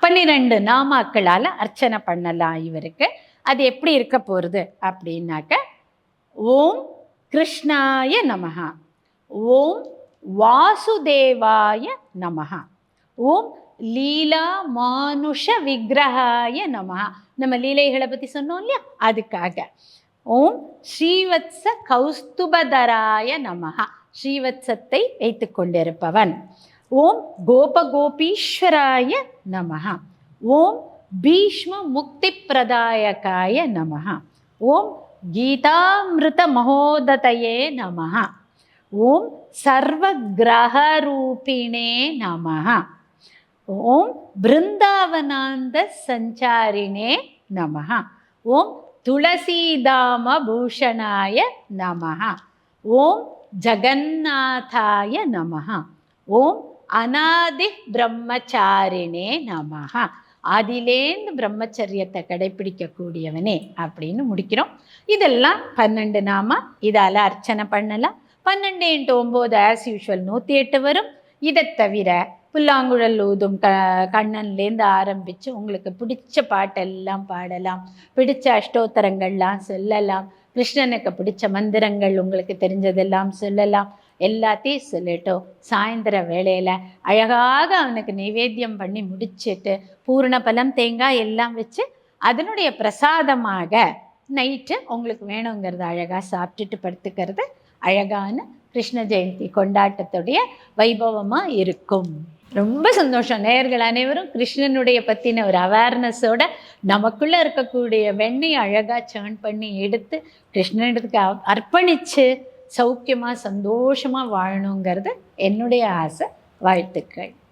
12 நாமாக்களால் அர்ச்சனை பண்ணலாம் இவருக்கு. அது எப்படி இருக்க போகிறது அப்படின்னாக்க, ஓம் கிருஷ்ணாய நமஹ, ஓம் வாசுதேவாய நமஹ, ஓம் லீலா மானுஷ விக்கிரகாய நமஹ. நம்ம லீலைகளை பற்றி சொன்னோம் இல்லையா, அதுக்காக. ஓம் ஸ்ரீவத்ச கௌஸ்துபதராய நமஹ, ஸ்ரீவத்சத்தை வைத்து கொண்டிருப்பவன். ஓம் கோபகோபீஸ்வராய நமஹ, ஓம் பீஷ்ம முக்தி பிரதாயகாய நமஹ, ஓம் கீதாமிருத மகோததயே நமஹ, ஓம் சர்வகிரகரூபிணே நமஹ, ஓம் பிருந்தாவனாந்த சஞ்சாரிணே நமஹ, ஓம் துளசீதாம பூஷணாய நமஹ, ஓம் ஜகநாதாய நமஹ, ஓம் அநாதி பிரம்மச்சாரிணே நமஹ. ஆதிலேந்து பிரம்மச்சரியத்தை கடைப்பிடிக்கக்கூடியவனே அப்படின்னு முடிக்கிறோம். இதெல்லாம் 12 நாம இதால் அர்ச்சனை பண்ணலாம். 12 × 9 ஆஸ் யூஷுவல் 108 வரும். இதை தவிர புல்லாங்குழல் ஊதும் கண்ணன்லேருந்து ஆரம்பித்து உங்களுக்கு பிடிச்ச பாட்டெல்லாம் பாடலாம், பிடிச்ச அஷ்டோத்தரங்கள்லாம் சொல்லலாம், கிருஷ்ணனுக்கு பிடிச்ச மந்திரங்கள் உங்களுக்கு தெரிஞ்சதெல்லாம் சொல்லலாம். எல்லாத்தையும் சொல்லிட்டோம். சாயந்தர வேளையில் அழகாக அவனுக்கு நைவேத்தியம் பண்ணி முடிச்சுட்டு பூர்ண பலம் தேங்காய் எல்லாம் வச்சு அதனுடைய பிரசாதமாக நைட்டு உங்களுக்கு வேணுங்கிறத அழகாக சாப்பிட்டுட்டு படுத்துக்கிறது அழகான கிருஷ்ண ஜெயந்தி கொண்டாட்டத்துடைய வைபவமாக இருக்கும். ரொம்ப சந்தோஷம். நேயர்கள் அனைவரும் கிருஷ்ணனுடைய பற்றின ஒரு அவேர்னஸோட நமக்குள்ளே இருக்கக்கூடிய வெண்ணெய் அழகாக சேர்ன் பண்ணி எடுத்து கிருஷ்ணனுக்கு அர்ப்பணித்து சௌக்கியமாக சந்தோஷமாக வாழணுங்கிறது என்னுடைய ஆசை. வாழ்த்துக்கள்.